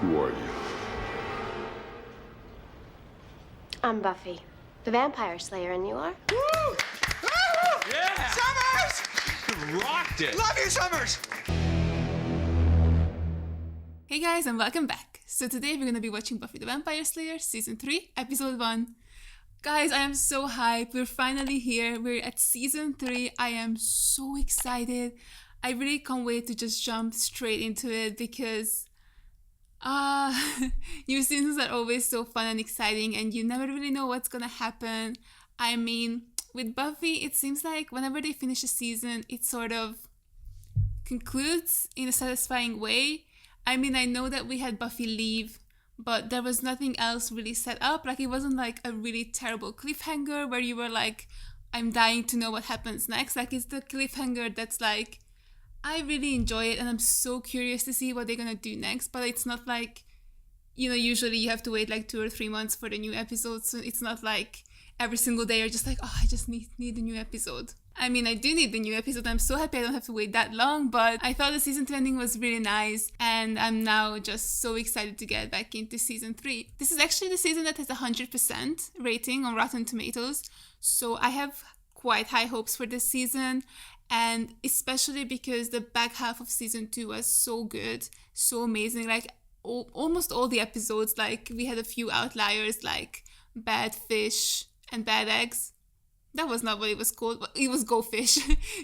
Who are you? I'm Buffy, the Vampire Slayer, and you are? Woo! Yeah! Summers! Rocked it! Love you, Summers! Hey guys, and welcome back. So today we're gonna be watching Buffy the Vampire Slayer Season 3, Episode 1. Guys, I am so hyped. We're finally here. We're at Season 3. I am so excited. I really can't wait to just jump straight into it because new seasons are always so fun and exciting and you never really know what's gonna happen. I mean, with Buffy, it seems like whenever they finish a season, it sort of concludes in a satisfying way. I mean, I know that we had Buffy leave, but there was nothing else really set up. Like, it wasn't like a really terrible cliffhanger where you were like, I'm dying to know what happens next. Like, it's the cliffhanger that's like, I really enjoy it and I'm so curious to see what they're gonna do next. But it's not like, you know, usually you have to wait like 2 or 3 months for the new episode. So it's not like every single day you're just like, oh, I just need a new episode. I mean, I do need the new episode. I'm so happy I don't have to wait that long, but I thought the season 2 ending was really nice, and I'm now just so excited to get back into season 3. This is actually the season that has a 100% rating on Rotten Tomatoes, so I have quite high hopes for this season, and especially because the back half of season 2 was so good, so amazing. Like, almost all the episodes, like, we had a few outliers, like Bad Fish and Bad Eggs. That was not what it was called. It was Go Fish.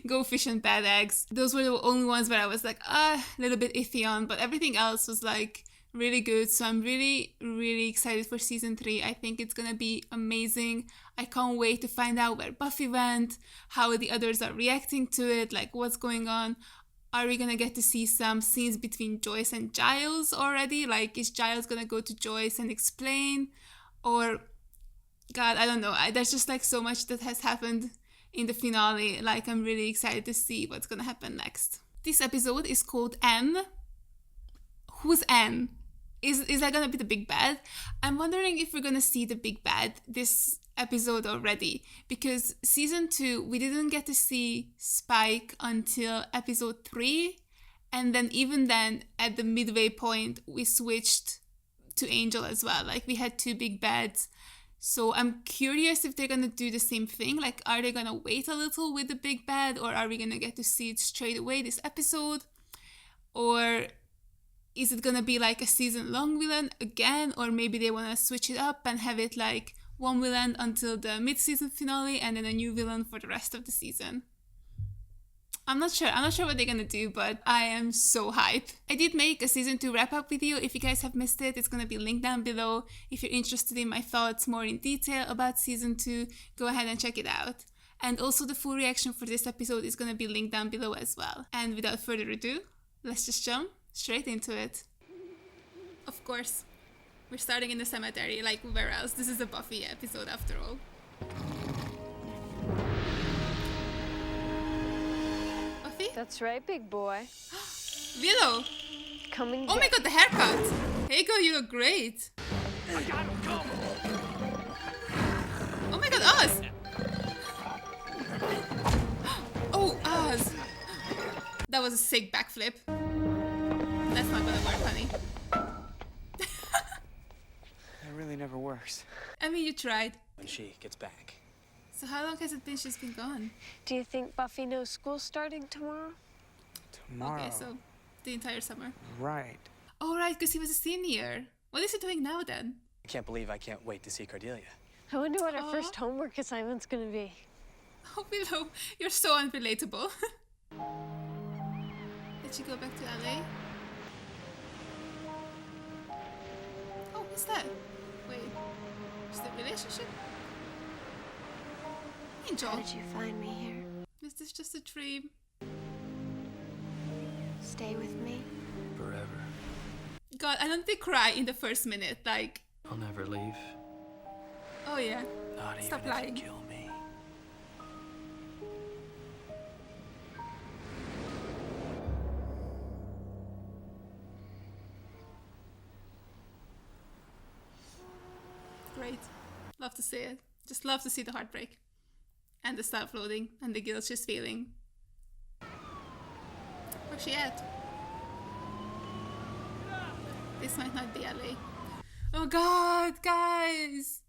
Go Fish and Bad Eggs. Those were the only ones where I was like, a little bit iffy on. But everything else was like really good. So I'm really, really excited for season 3. I think it's going to be amazing. I can't wait to find out where Buffy went, how the others are reacting to it, like what's going on. Are we going to get to see some scenes between Joyce and Giles already? Like, is Giles going to go to Joyce and explain? Or... God, I don't know. There's just like so much that has happened in the finale. Like, I'm really excited to see what's gonna happen next. This episode is called N. Who's N? Is that gonna be the big bad? I'm wondering if we're gonna see the big bad this episode already. Because season 2, we didn't get to see Spike until episode 3. And then even then, at the midway point, we switched to Angel as well. Like, we had 2 big bads. So I'm curious if they're going to do the same thing. Like, are they going to wait a little with the big bad, or are we going to get to see it straight away this episode? Or is it going to be like a season-long villain again? Or maybe they want to switch it up and have it like one villain until the mid-season finale and then a new villain for the rest of the season. I'm not sure what they're gonna do, but I am so hyped. I did make a season 2 wrap-up video. If you guys have missed it, it's gonna be linked down below. If you're interested in my thoughts more in detail about season 2, go ahead and check it out. And also the full reaction for this episode is gonna be linked down below as well. And without further ado, let's just jump straight into it. Of course, we're starting in the cemetery, like where else? This is a Buffy episode after all. That's right, big boy. Willow! Coming. Oh my god, the haircut! Hey girl, you look great! Oh my god, Oz! Oh, Oz! That was a sick backflip. That's not gonna work, honey. That really never works. I mean, you tried. When she gets back. So how long has it been she's been gone? Do you think Buffy knows school's starting tomorrow? Tomorrow. Okay, so the entire summer. Right. Oh, right, because he was a senior. What is he doing now then? I can't believe I can't wait to see Cordelia. I wonder what our first homework assignment's gonna be. Oh, Willow, you're so unrelatable. Did she go back to LA? Oh, what's that? Wait, is the relationship? Angel. How did you find me here? Is this just a dream? Stay with me. Forever. God, I don't think cry in the first minute. Like, I'll never leave. oh yeah. Not Stop even lying. if you kill me. Great. Love to see it. Just love to see the heartbreak. And the self-loathing and the guilt she's feeling. Where's she at? This might not be LA. Oh god, guys!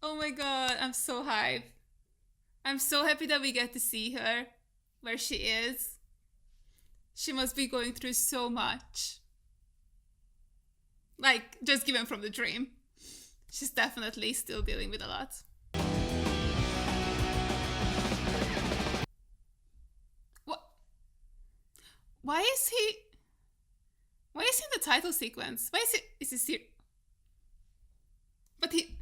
Oh my god, I'm so hyped. I'm so happy that we get to see her where she is. She must be going through so much. Like, just given from the dream. She's definitely still dealing with a lot. What? Why is he in the title sequence? Why is he serious? But he...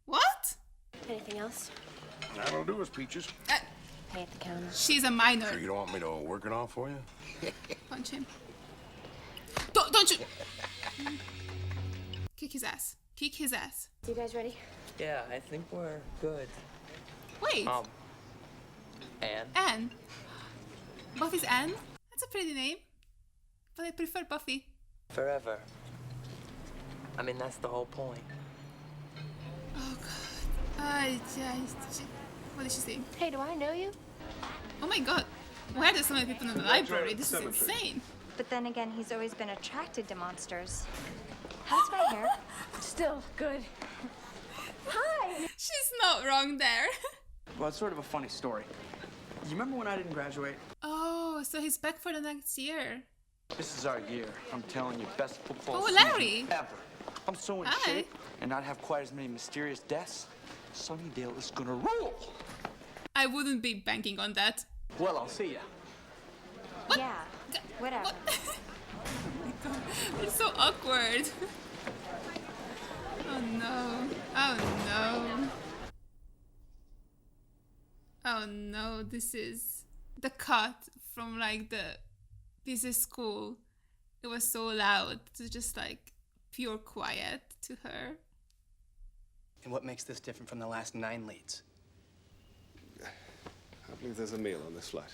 What? Anything else? That'll do us, Peaches. Pay at the counter. She's a minor. Sure you don't want me to work it off for you? Punch him. Don't you... Kick his ass. Kick his ass. You guys ready? Yeah, I think we're good. Wait. Anne? Anne. Buffy's Anne? That's a pretty name. But I prefer Buffy. Forever. I mean, that's the whole point. Oh god. What is she saying? Hey, do I know you? Oh my god. Why are there so many people in the library? This is insane. But then again, he's always been attracted to monsters. How's my hair? Still good. She's not wrong there. Well, it's sort of a funny story. You remember when I didn't graduate? Oh, so he's back for the next year. This is our year. I'm telling you, best football Oh, season Larry. ever. I'm so in Hi. shape and not have quite as many mysterious deaths. Sunnydale is gonna rule. I wouldn't be banking on that. Well, I'll see ya. Yeah, whatever. It's so awkward. Oh no. Oh no. Oh no, this is the cut from like the business school. It was so loud to just like pure quiet to her. And what makes this different from the last 9 leads? I believe there's a meal on this flight.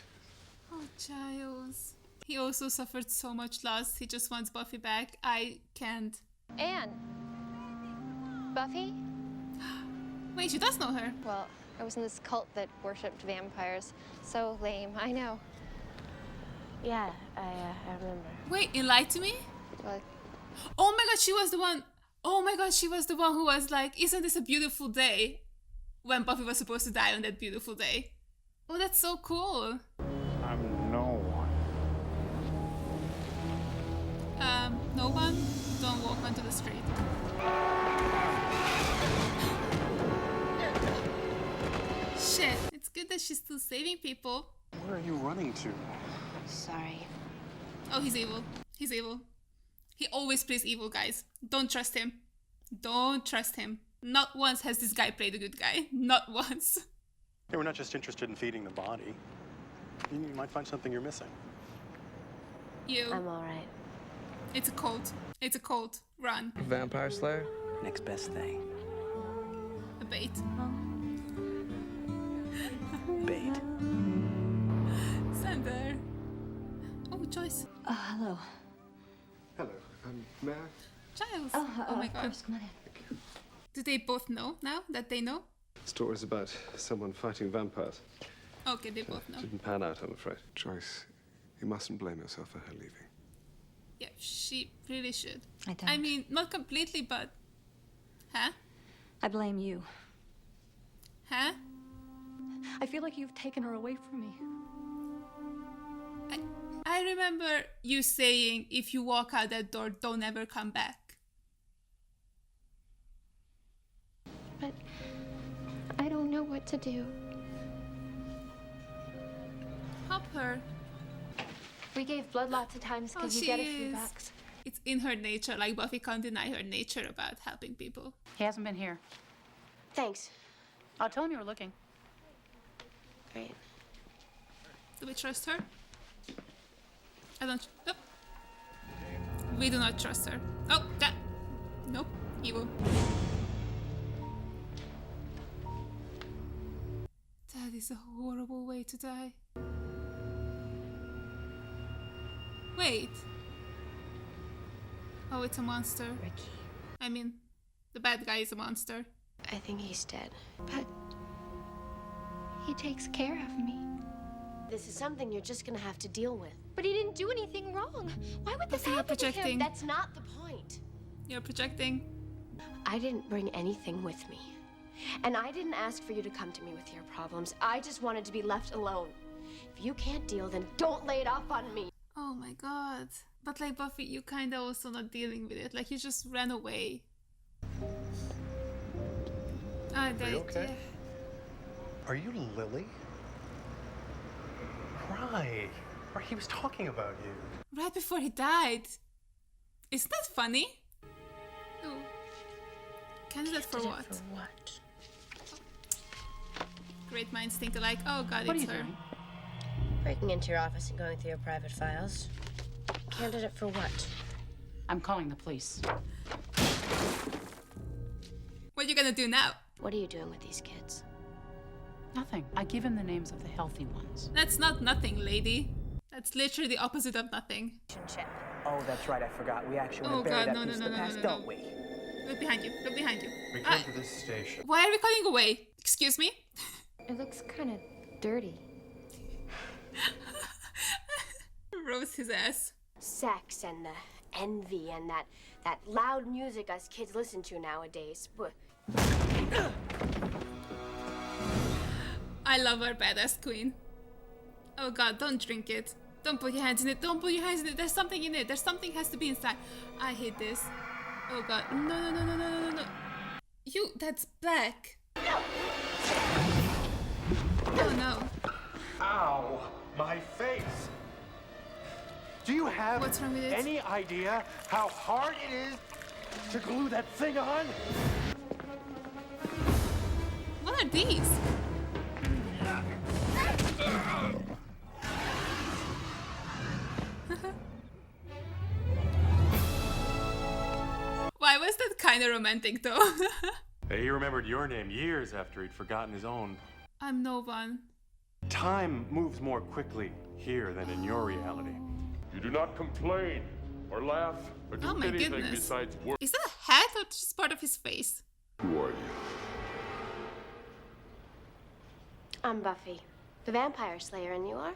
Oh, Giles. He also suffered so much loss. He just wants Buffy back. I can't. Anne. Buffy? Wait, she does know her. Well, I was in this cult that worshipped vampires. So lame, I know. Yeah, I remember. Wait, you lied to me? Well, Oh my god, she was the one. Oh my god, she was the one who was like, isn't this a beautiful day? When Buffy was supposed to die on that beautiful day. Oh, that's so cool. I'm no one. No one? Don't walk onto the street. Shit, it's good that she's still saving people. Where are you running to? sorry. Oh, he's evil. He's evil. He always plays evil, guys. Don't trust him. Don't trust him. Not once has this guy played a good guy. Not once. Hey, we're not just interested in feeding the body. You might find something you're missing. You. I'm all right. It's a cult. It's a cult. Run. Vampire Slayer? Next best thing. A bait. Bait. Sander. Oh, Joyce. Hello. Hello, may I? Giles. Oh my god. Come on in. Do they both know now that they know? Stories about someone fighting vampires. Okay, they both know. Didn't pan out, I'm afraid. Joyce, you mustn't blame yourself for her leaving. Yeah, she really should. I don't. I mean, not completely, but... Huh? I blame you. Huh? I feel like you've taken her away from me. I remember you saying, if you walk out that door, don't ever come back. But I don't know what to do. Help her. We gave blood lots of times. Oh, Can you she get a few is. bucks? It's in her nature. Like, Buffy can't deny her nature about helping people. He hasn't been here. Thanks. I'll tell him you were looking. Great. Do we trust her? I don't. Nope. We do not trust her. Oh, that. Nope. Evil. That is a horrible way to die. Wait. Oh, it's a monster. Ricky. I mean, the bad guy is a monster. I think he's dead. But he takes care of me. This is something you're just gonna have to deal with. But he didn't do anything wrong. Why would this Buffy, you're happen to him? projecting. That's not the point. You're projecting. I didn't bring anything with me. And I didn't ask for you to come to me with your problems. I just wanted to be left alone. If you can't deal, then don't lay it off on me. Oh my god. But like Buffy, you kinda also not dealing with it. Like you just ran away. Are you okay? Are you Lily? Right. Right, he was talking about you. Right before he died. Isn't that funny? Ooh. Candidate for what? For what? Great minds think alike. Oh god, What are it's you her. doing? Breaking into your office and going through your private files. Candidate for what? I'm calling the police. What are you gonna do now? What are you doing with these kids? Nothing. I give him the names of the healthy ones. That's not nothing, lady. That's literally the opposite of nothing. Oh, that's right, I forgot. We actually Oh want to bury god, that no, no, piece no, of the no, past, no, no, don't no. we? Look behind you. Look behind you. We came to this station. Why are we calling away? Excuse me? It looks kind of dirty. Roast his ass. Sex and the envy and that loud music us kids listen to nowadays. I love our badass queen. Oh god, don't drink it. Don't put your hands in it. Don't put your hands in it. There's something in it. There's something has to be inside. I hate this. Oh god. No, no, no, no, no, no, no, no. You, that's black. Oh no. Ow! My face! Do you have What's wrong with it? any idea how hard it is to glue that thing on? What are these? Why was that kind of romantic though? He remembered your name years after he'd forgotten his own. I'm no one. Time moves more quickly here than in your reality. You do not complain or laugh or do Oh my anything goodness. besides work. Is that a hat or just part of his face? Who are you? I'm Buffy, the Vampire Slayer, and you are?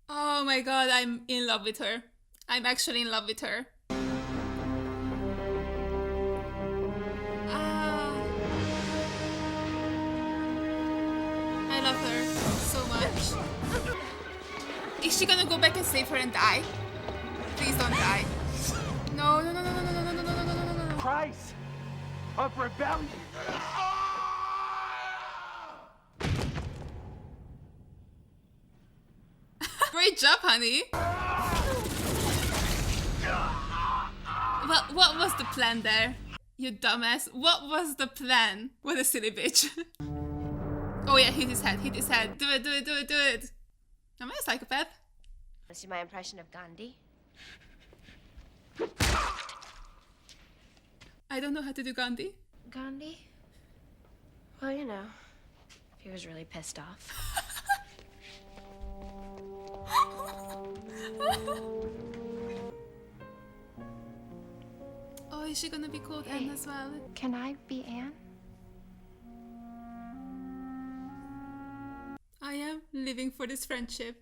Oh my god, I'm in love with her. I'm actually in love with her. I love her so much. Is she gonna go back and save her and die? Please don't die. No, no, no, no, no, no, no, no, no, no, no, no, no. Price of rebellion. Great job, honey. What was the plan there? You dumbass. What was the plan? What a silly bitch. Oh yeah, hit his head, hit his head. Do it, do it, do it, do it. Am I a psychopath? See my impression of Gandhi? I don't know how to do Gandhi. Gandhi? Well, you know, he was really pissed off. Oh, is she gonna be called Anne as well? Can I be Anne? I am living for this friendship.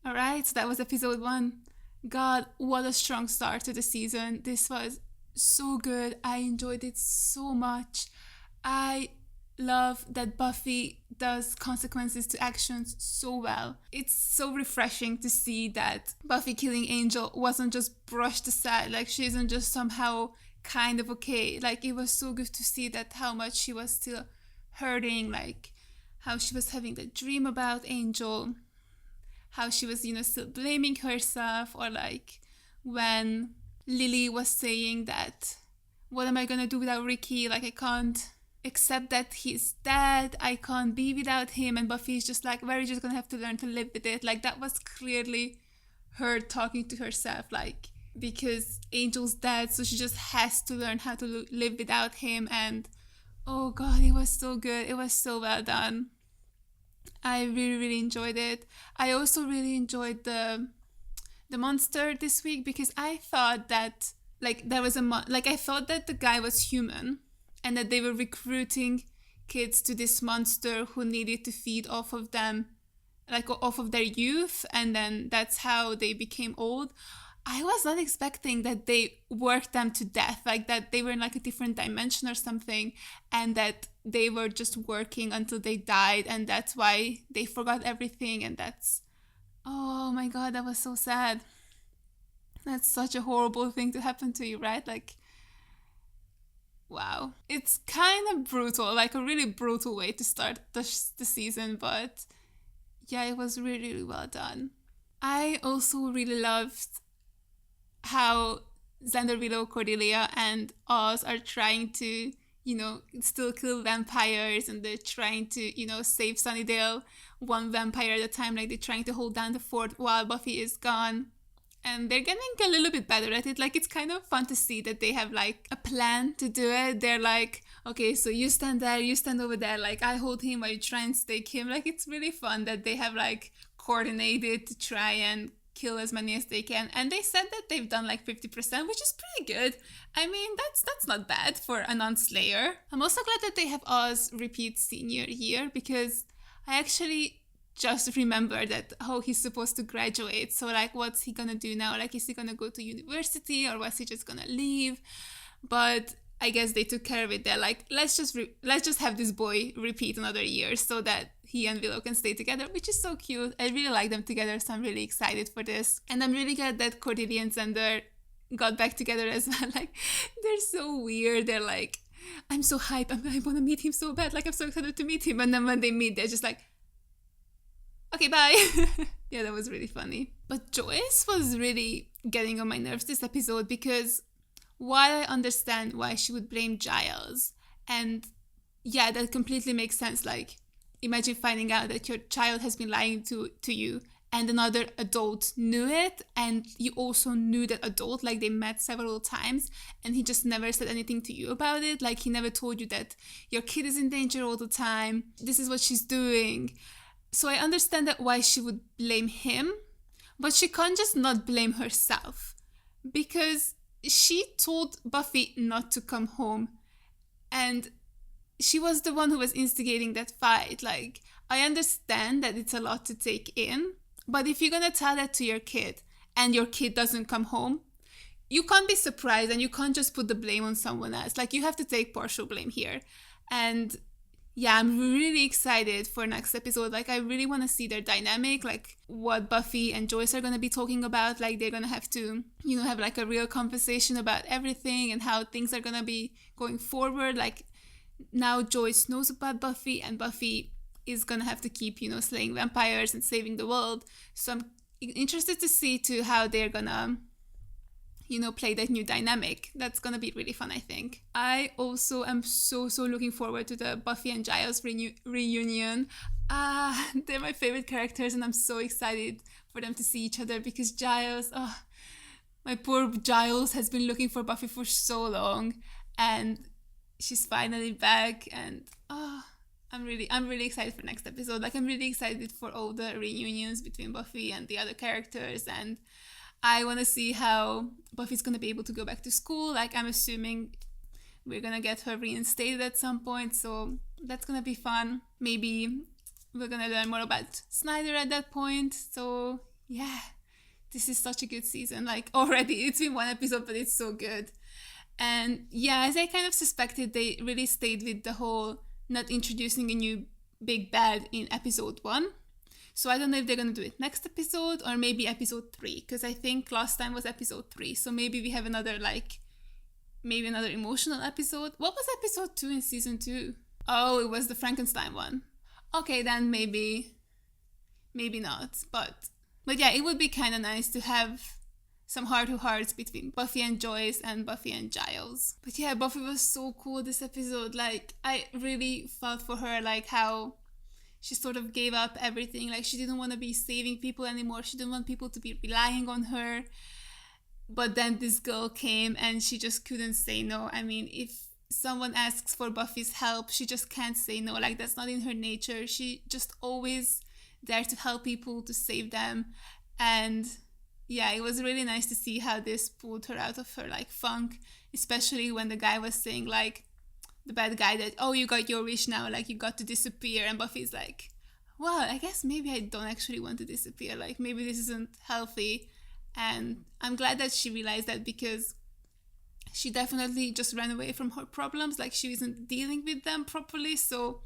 Alright, so that was episode 1. God, what a strong start to the season. This was so good. I enjoyed it so much. I love that Buffy does consequences to actions so well. It's so refreshing to see that Buffy killing Angel wasn't just brushed aside, like she isn't just somehow kind of okay. Like it was so good to see that how much she was still hurting, like how she was having the dream about Angel, how she was, still blaming herself, or like when Lily was saying that, what am I gonna do without Ricky? Like I can't accept that he's dead, I can't be without him, and Buffy is just like, we're just gonna have to learn to live with it. Like that was clearly her talking to herself, like because Angel's dead, so she just has to learn how to live without him. And oh god, it was so good. It was so well done. I really, really enjoyed it. I also really enjoyed the monster this week, because I thought that like there was like I thought that the guy was human and that they were recruiting kids to this monster who needed to feed off of them, like off of their youth, and then that's how they became old. I was not expecting that they worked them to death, like that they were in like a different dimension or something, and that they were just working until they died, and that's why they forgot everything. And that's, oh my god, that was so sad. That's such a horrible thing to happen to you, right? Like, wow. It's kind of brutal, like a really brutal way to start the season, but yeah, it was really, really well done. I also really loved how Xander, Willow, Cordelia, and Oz are trying to, you know, still kill vampires, and they're trying to, you know, save Sunnydale one vampire at a time. Like, they're trying to hold down the fort while Buffy is gone. And they're getting a little bit better at it. Like, it's kind of fun to see that they have, like, a plan to do it. They're like, okay, so you stand there, you stand over there. Like, I hold him while you try and stake him. Like, it's really fun that they have, like, coordinated to try and kill as many as they can. And they said that they've done like 50%, which is pretty good. I mean, that's not bad for a non-slayer. I'm also glad that they have Oz repeat senior year, because I actually just remembered that, oh, he's supposed to graduate. So like, what's he gonna do now? Like, is he gonna go to university, or was he just gonna leave? But I guess they took care of it. They're like, let's just have this boy repeat another year so that he and Willow can stay together, which is so cute. I really like them together, so I'm really excited for this. And I'm really glad that Cordelia and Xander got back together as well. Like, they're so weird. They're like, I'm so hyped. I want to meet him so bad. Like, I'm so excited to meet him. And then when they meet, they're just like, okay, bye. Yeah, that was really funny. But Joyce was really getting on my nerves this episode, because while I understand why she would blame Giles, and yeah, that completely makes sense. Like, imagine finding out that your child has been lying to you, and another adult knew it, and you also knew that adult, like they met several times, and he just never said anything to you about it. Like, he never told you that your kid is in danger all the time. This is what she's doing. So I understand that why she would blame him, but she can't just not blame herself, because she told Buffy not to come home, and she was the one who was instigating that fight. Like, I understand that it's a lot to take in, but if you're gonna tell that to your kid and your kid doesn't come home, you can't be surprised, and you can't just put the blame on someone else. Like, you have to take partial blame here. And yeah, I'm really excited for next episode. Like, I really want to see their dynamic, like what Buffy and Joyce are going to be talking about. Like, they're going to have to, you know, have like a real conversation about everything and how things are going to be going forward. Like, now Joyce knows about Buffy, and Buffy is going to have to keep, you know, slaying vampires and saving the world. So I'm interested to see too how they're going to, you know, play that new dynamic. That's gonna be really fun, I think. I also am so looking forward to the Buffy and Giles reunion. They're my favorite characters, and I'm so excited for them to see each other, because Giles, my poor Giles has been looking for Buffy for so long, and she's finally back, and I'm really excited for next episode. Like, I'm really excited for all the reunions between Buffy and the other characters, and I want to see how Buffy's going to be able to go back to school. Like, I'm assuming we're going to get her reinstated at some point, so that's going to be fun. Maybe we're going to learn more about Snyder at that point. So, yeah, this is such a good season. Like, already, it's been one episode, but it's so good. And yeah, as I kind of suspected, they really stayed with the whole not introducing a new big bad in episode 1. So I don't know if they're going to do it next episode, or maybe episode 3, because I think last time was episode 3. So maybe we have another, like, maybe another emotional episode. What was episode 2 in season 2? Oh, it was the Frankenstein one. Okay, then maybe not. But yeah, it would be kind of nice to have some heart-to-hearts between Buffy and Joyce and Buffy and Giles. But yeah, Buffy was so cool this episode. Like, I really felt for her, like how she sort of gave up everything. Like, she didn't want to be saving people anymore. She didn't want people to be relying on her. But then this girl came, and she just couldn't say no. I mean, if someone asks for Buffy's help, she just can't say no. Like, that's not in her nature. She just always there to help people, to save them. And yeah, it was really nice to see how this pulled her out of her like funk, especially when the guy was saying like, the bad guy, that, oh, you got your wish now, like you got to disappear, and Buffy's like, well, I guess maybe I don't actually want to disappear, like maybe this isn't healthy. And I'm glad that she realized that, because she definitely just ran away from her problems, like she wasn't dealing with them properly. So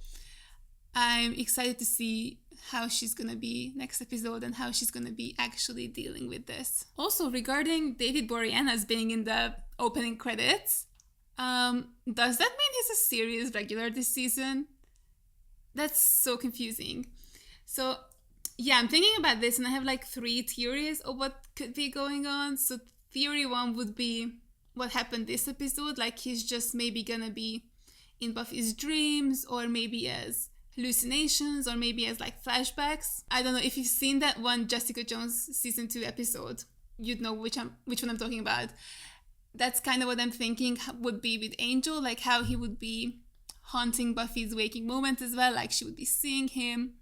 I'm excited to see how she's gonna be next episode and how she's gonna be actually dealing with this. Also, regarding David Boreanaz being in the opening credits, does that mean he's a series regular this season? That's so confusing. So yeah, I'm thinking about this and I have like 3 theories of what could be going on. So theory 1 would be what happened this episode, like he's just maybe gonna be in Buffy's dreams, or maybe as hallucinations, or maybe as like flashbacks. I don't know, if you've seen that one Jessica Jones season 2 episode, you'd know which one I'm talking about. That's kind of what I'm thinking would be with Angel, like how he would be haunting Buffy's waking moments as well, like she would be seeing him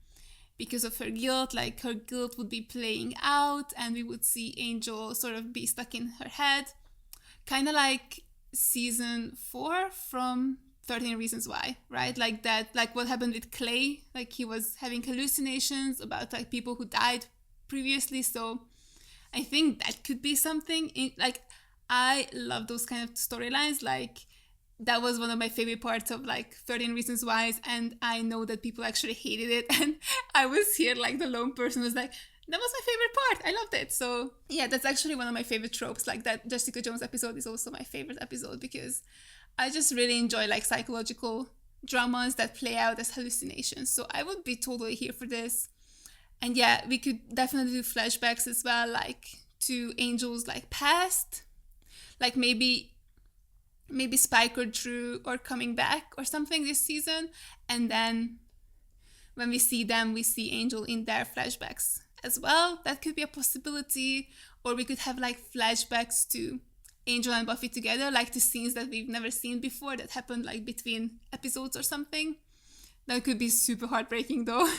because of her guilt, like her guilt would be playing out and we would see Angel sort of be stuck in her head. Kind of like season 4 from 13 Reasons Why, right? Like that, like what happened with Clay, like he was having hallucinations about like people who died previously. So I think that could be something. Like I love those kind of storylines. Like that was one of my favorite parts of like 13 Reasons Why, and I know that people actually hated it, and I was here like the lone person who was like, that was my favorite part, I loved it. So yeah, that's actually one of my favorite tropes. Like that Jessica Jones episode is also my favorite episode, because I just really enjoy like psychological dramas that play out as hallucinations. So I would be totally here for this. And yeah, we could definitely do flashbacks as well, like to Angel's like past, like maybe Spike or Drew or coming back or something this season, and then when we see them, we see Angel in their flashbacks as well. That could be a possibility. Or we could have like flashbacks to Angel and Buffy together, like the scenes that we've never seen before that happened like between episodes or something. That could be super heartbreaking though.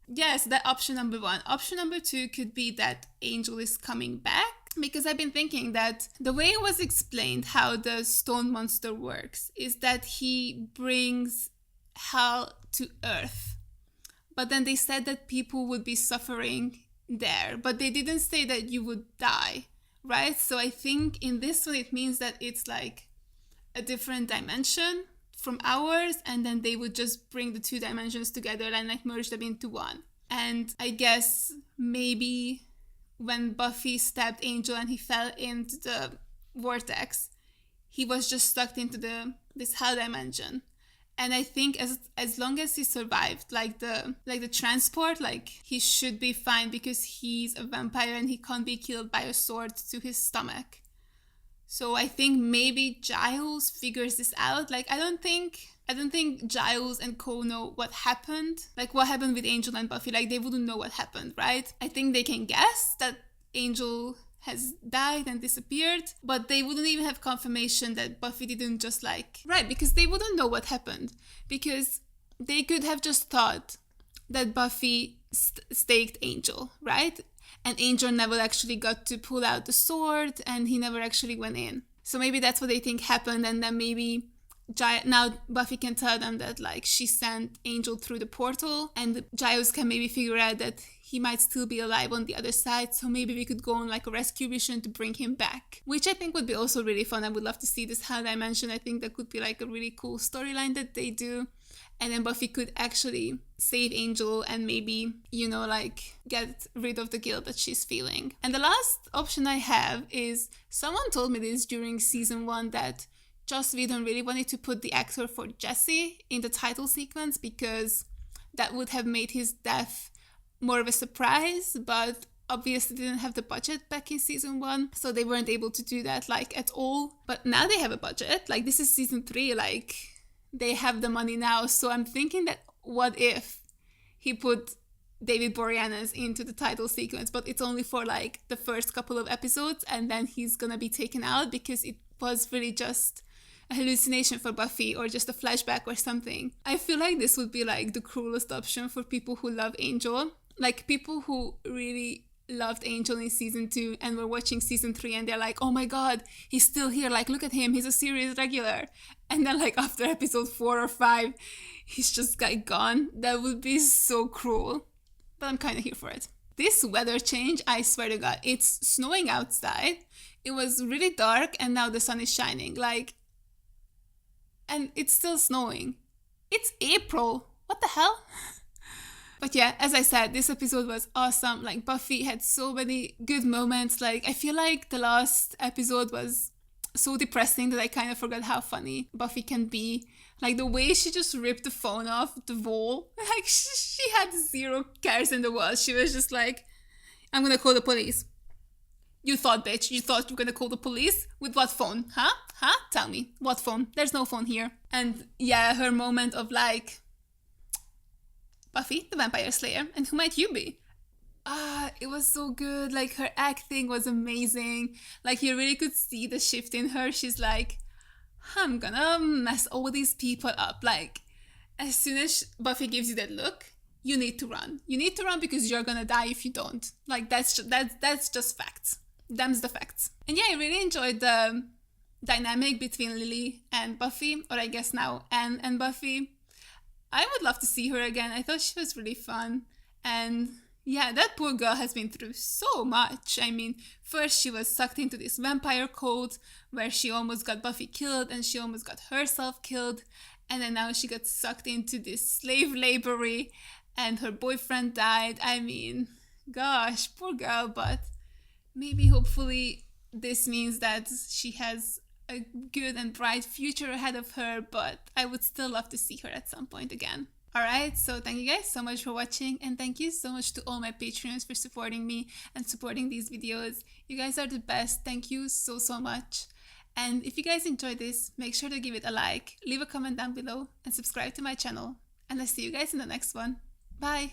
Yes, that option number 1. Option number 2 could be that Angel is coming back, because I've been thinking that the way it was explained how the stone monster works is that he brings hell to Earth. But then they said that people would be suffering there, but they didn't say that you would die, right? So I think in this one it means that it's like a different dimension from ours, and then they would just bring the 2 dimensions together and like merge them into one. And I guess maybe when Buffy stabbed Angel and he fell into the vortex, he was just stuck into this hell dimension. And I think as long as he survived like the transport, like he should be fine, because he's a vampire and he can't be killed by a sword to his stomach. So I think maybe Giles figures this out. Like I don't think Giles and Cole know what happened. Like what happened with Angel and Buffy. Like they wouldn't know what happened, right? I think they can guess that Angel has died and disappeared, but they wouldn't even have confirmation that Buffy didn't just like... Right, because they wouldn't know what happened. Because they could have just thought that Buffy staked Angel, right? And Angel never actually got to pull out the sword, and he never actually went in. So maybe that's what they think happened, and then maybe now Buffy can tell them that like she sent Angel through the portal, and Giles can maybe figure out that he might still be alive on the other side, so maybe we could go on like a rescue mission to bring him back, which I think would be also really fun. I would love to see this hell dimension. I think that could be like a really cool storyline that they do. And then Buffy could actually save Angel and maybe, you know, like get rid of the guilt that she's feeling. And the last option I have is, someone told me this during season 1 that Joss Whedon really wanted to put the actor for Jesse in the title sequence, because that would have made his death more of a surprise, but obviously didn't have the budget back in season 1, so they weren't able to do that like at all. But now they have a budget, like this is season 3, like they have the money now. So I'm thinking that what if he put David Boreanaz into the title sequence, but it's only for like the first couple of episodes, and then he's gonna be taken out because it was really just a hallucination for Buffy or just a flashback or something. I feel like this would be like the cruelest option for people who love Angel. Like people who really loved Angel in season 2 and were watching season 3 and they're like, oh my god, he's still here, like look at him, he's a series regular. And then like after episode 4 or 5, he's just like gone. That would be so cruel. But I'm kind of here for it. This weather change, I swear to god, it's snowing outside. It was really dark and now the sun is shining, like, and it's still snowing. It's April. What the hell? But yeah, as I said, this episode was awesome. Like, Buffy had so many good moments. Like, I feel like the last episode was so depressing that I kind of forgot how funny Buffy can be. Like, the way she just ripped the phone off the wall. Like, she had zero cares in the world. She was just like, I'm gonna call the police. You thought, bitch, you thought you were gonna call the police? With what phone? Huh? Tell me, what phone? There's no phone here. And yeah, her moment of like, Buffy the Vampire Slayer, and who might you be? It was so good. Like, her acting was amazing. Like, you really could see the shift in her. She's like, I'm gonna mess all these people up. Like, as soon as Buffy gives you that look, you need to run. You need to run because you're gonna die if you don't. Like, that's just facts. Them's the facts. And yeah, I really enjoyed the dynamic between Lily and Buffy, or I guess now Anne and Buffy. I would love to see her again. I thought she was really fun. And yeah, that poor girl has been through so much. I mean, first she was sucked into this vampire cult where she almost got Buffy killed and she almost got herself killed. And then now she got sucked into this slave labory and her boyfriend died. I mean, gosh, poor girl. But maybe hopefully this means that she has a good and bright future ahead of her, but I would still love to see her at some point again. Alright, so thank you guys so much for watching, and thank you so much to all my Patreons for supporting me and supporting these videos. You guys are the best. Thank you so much. And if you guys enjoyed this, make sure to give it a like, leave a comment down below, and subscribe to my channel. And I'll see you guys in the next one. Bye!